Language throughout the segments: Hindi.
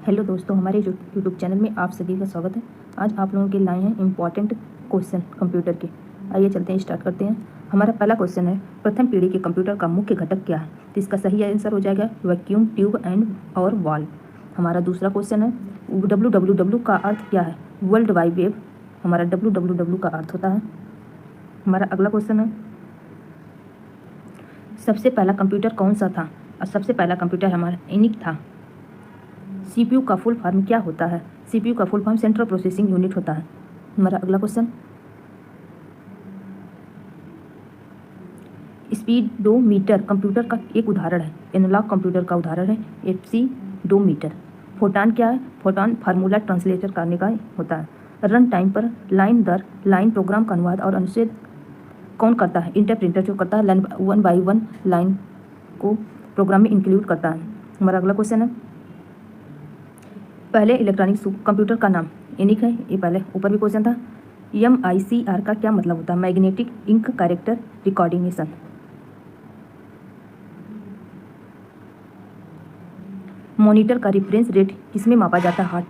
हेलो दोस्तों, हमारे यूट्यूब चैनल में आप सभी का स्वागत है। आज आप लोगों के लाए हैं इम्पॉर्टेंट क्वेश्चन कंप्यूटर के। आइए चलते हैं, स्टार्ट करते हैं। हमारा पहला क्वेश्चन है, प्रथम पीढ़ी के कंप्यूटर का मुख्य घटक क्या है? तो इसका सही आंसर हो जाएगा वैक्यूम ट्यूब एंड और वाल्व। हमारा दूसरा क्वेश्चन है, www का अर्थ क्या है? World wide web. हमारा www का अर्थ होता है। हमारा अगला क्वेश्चन है, सबसे पहला कंप्यूटर कौन सा था? और सबसे पहला कंप्यूटर हमारा एनिक था। सीपीयू का फुल फॉर्म क्या होता है? सीपीयू का full form central processing unit होता है। हमारा अगला क्वेश्चन, स्पीडोमीटर कंप्यूटर का एक उदाहरण है, एनालॉग कंप्यूटर का उदाहरण है एप्सीडोमीटर। फोटान क्या है? फोटान फार्मूला ट्रांसलेटर करने का होता है। रन टाइम पर लाइन दर लाइन प्रोग्राम का अनुवाद और अनुच्छेद कौन करता है? इंटरप्रेटर जो करता है, 1 by 1 लाइन को प्रोग्राम में इंक्लूड करता है। हमारा अगला क्वेश्चन है, पहले इलेक्ट्रॉनिक कंप्यूटर का नाम एनिक है। ये पहले ऊपर भी क्वेश्चन था। MICR का क्या मतलब होता है? Magnetic ink character recognition. Monitor का रिफरेंस रेट किसमें मापा जाता है?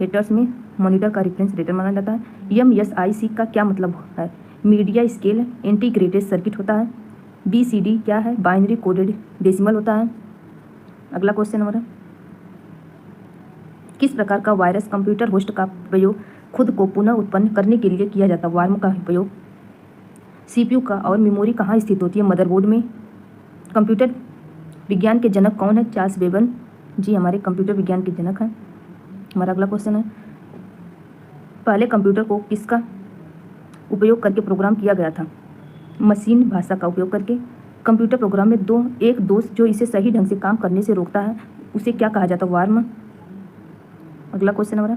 हेटर्स में मॉनिटर का रिफरेंस रेट माना जाता है। MSIC का क्या मतलब है? मीडिया स्केल इंटीग्रेटेड सर्किट होता है। BCD क्या है? बाइनरी कोडेड डेसिमल होता है। अगला क्वेश्चन हमारा, किस प्रकार का वायरस कंप्यूटर होस्ट का प्रयोग खुद को पुनः उत्पन्न करने के लिए किया जाता है? वार्म का उपयोग। सीपीयू का और मेमोरी कहाँ स्थित होती है? मदरबोर्ड में। कंप्यूटर विज्ञान के जनक कौन है? चार्ल्स बेबन जी हमारे कंप्यूटर विज्ञान के जनक हैं। हमारा अगला क्वेश्चन है, पहले कंप्यूटर को किसका उपयोग करके प्रोग्राम किया गया था? मशीन भाषा का उपयोग करके। कंप्यूटर प्रोग्राम में एक दोष जो इसे सही ढंग से काम करने से रोकता है, उसे क्या कहा जाता है? वार्म। अगला क्वेश्चन हमारा,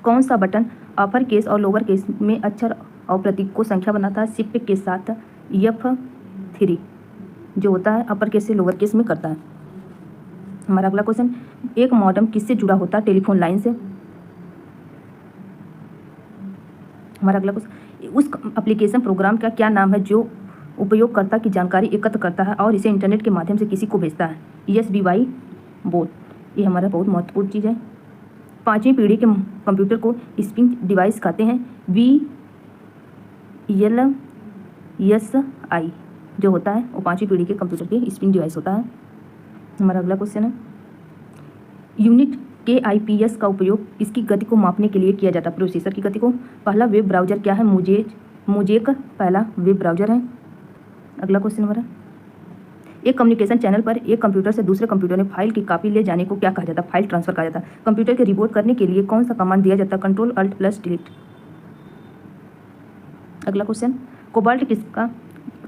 कौन सा बटन अपर केस और लोअर केस में अक्षर और प्रतीक को संख्या बनाता है? शिफ्ट के साथ F3 जो होता है अपर केस से लोअर केस में करता है। हमारा अगला क्वेश्चन, एक मॉडेम किससे जुड़ा होता है? टेलीफोन लाइन से। हमारा अगला क्वेश्चन, उस एप्लीकेशन प्रोग्राम का क्या नाम है जो उपयोगकर्ता की जानकारी एकत्र करता है और इसे इंटरनेट के माध्यम से किसी को भेजता है? ESBY board. ये हमारा बहुत महत्वपूर्ण चीज़ है। पांचवी पीढ़ी के कंप्यूटर को स्प्रिंग डिवाइस कहते हैं। VLSI जो होता है वो पांचवी पीढ़ी के कंप्यूटर के स्प्रिंग डिवाइस होता है। हमारा अगला क्वेश्चन है, यूनिट KIPS का उपयोग इसकी गति को मापने के लिए किया जाता है? प्रोसेसर की गति को। पहला वेब ब्राउज़र क्या है? मोजेक पहला वेब ब्राउज़र है। अगला क्वेश्चन हमारा, एक कम्युनिकेशन चैनल पर एक कंप्यूटर से दूसरे कंप्यूटर में फाइल की कॉपी ले जाने को क्या कहा जाता है? फाइल ट्रांसफर कहा जाता है। कंप्यूटर के रिबूट करने के लिए कौन सा कमांड दिया जाता है? Ctrl+Alt+Delete। अगला क्वेश्चन, कोबाल्ट किसका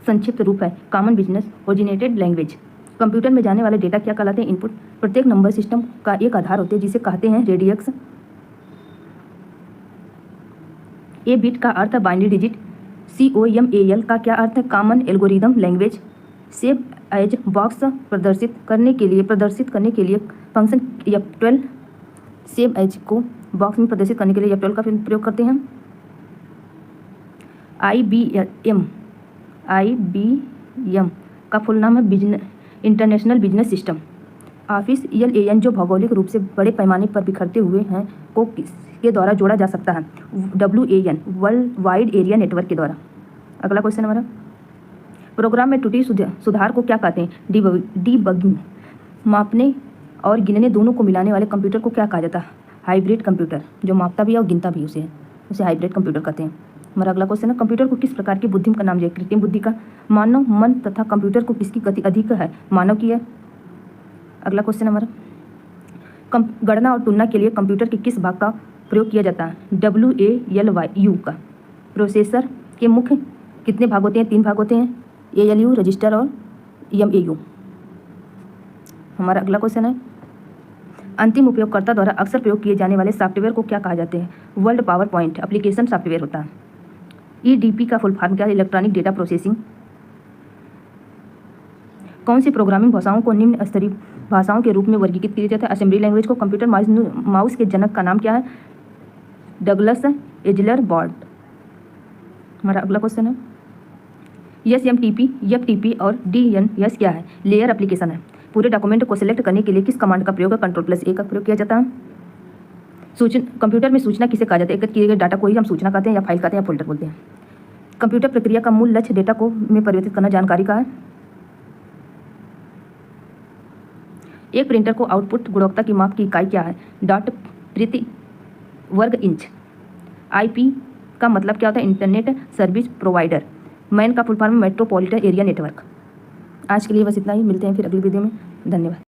संक्षिप्त रूप है? Common business originated language. Computer में जाने वाले डेटा क्या कहलाते हैं? इनपुट। प्रत्येक नंबर सिस्टम का एक आधार होते हैं जिसे कहते हैं रेडियस। ए बिट का अर्थ है बाइनरी डिजिट। COMAL का क्या अर्थ है? Common algorithm language. Save as box प्रदर्शित करने के लिए फंक्शन F12 सेव एज को बॉक्स में प्रदर्शित करने के लिए F12 का प्रयोग करते हैं। IBM का फुल नाम है international business system. Office ELAN जो भौगोलिक रूप से बड़े पैमाने पर बिखरते हुए हैं को किसके द्वारा जोड़ा जा सकता है? WAN world wide area network के द्वारा। अगला क्वेश्चन हमारा, प्रोग्राम में त्रुटि सुधार को क्या कहते हैं? डीबगिंग। मापने और गिनने दोनों को मिलाने वाले कंप्यूटर को क्या कहा जाता है? हाइब्रिड कंप्यूटर जो मापता भी है और गिनता भी उसे हाइब्रिड कंप्यूटर कहते हैं। हमारा अगला क्वेश्चन है, कंप्यूटर को किस प्रकार की बुद्धि का नाम दिया? कृत्रिम बुद्धि का। मानव मन तथा कंप्यूटर को किसकी गति अधिक है? मानव की है। अगला क्वेश्चन हमारा, गणना और तुलना के लिए कंप्यूटर के किस भाग का प्रयोग किया जाता है? WALU का। प्रोसेसर के मुख्य कितने भाग होते हैं? 3 भाग होते हैं, ALU, रजिस्टर और MAU। हमारा अगला क्वेश्चन है, अंतिम उपयोगकर्ता द्वारा अक्सर प्रयोग किए जाने वाले सॉफ्टवेयर को क्या कहा जाते हैं? World power point application software होता है। EDP का फुल फॉर्म क्या है? Electronic data processing. कौन सी प्रोग्रामिंग भाषाओं को निम्न स्तरीय भाषाओं के रूप में वर्गीकृत किया जाता है? असेंबली लैंग्वेज को। कंप्यूटर माउस के जनक का नाम क्या है? Douglas Engelbart. हमारा अगला क्वेश्चन है, SMTP, FTP और DNS क्या है? लेयर एप्लीकेशन है। पूरे डॉक्यूमेंट को सिलेक्ट करने के लिए किस कमांड का प्रयोग Ctrl+A का प्रयोग किया जाता है? कंप्यूटर में सूचना किसे कहा जाता है? एकत्र किए गए डाटा को ही हम सूचना कहते हैं, या फाइल कहते हैं, या फोल्डर बोलते हैं। कंप्यूटर प्रक्रिया का मूल लक्ष्य डेटा को में परिवर्तित करना जानकारी का है। एक प्रिंटर को आउटपुट गुणवत्ता की माप की इकाई क्या है? डॉट प्रति वर्ग इंच। IP का मतलब क्या होता है? Internet service provider. मैन का full form metropolitan area network. आज के लिए बस इतना ही, मिलते हैं फिर अगली वीडियो में। धन्यवाद।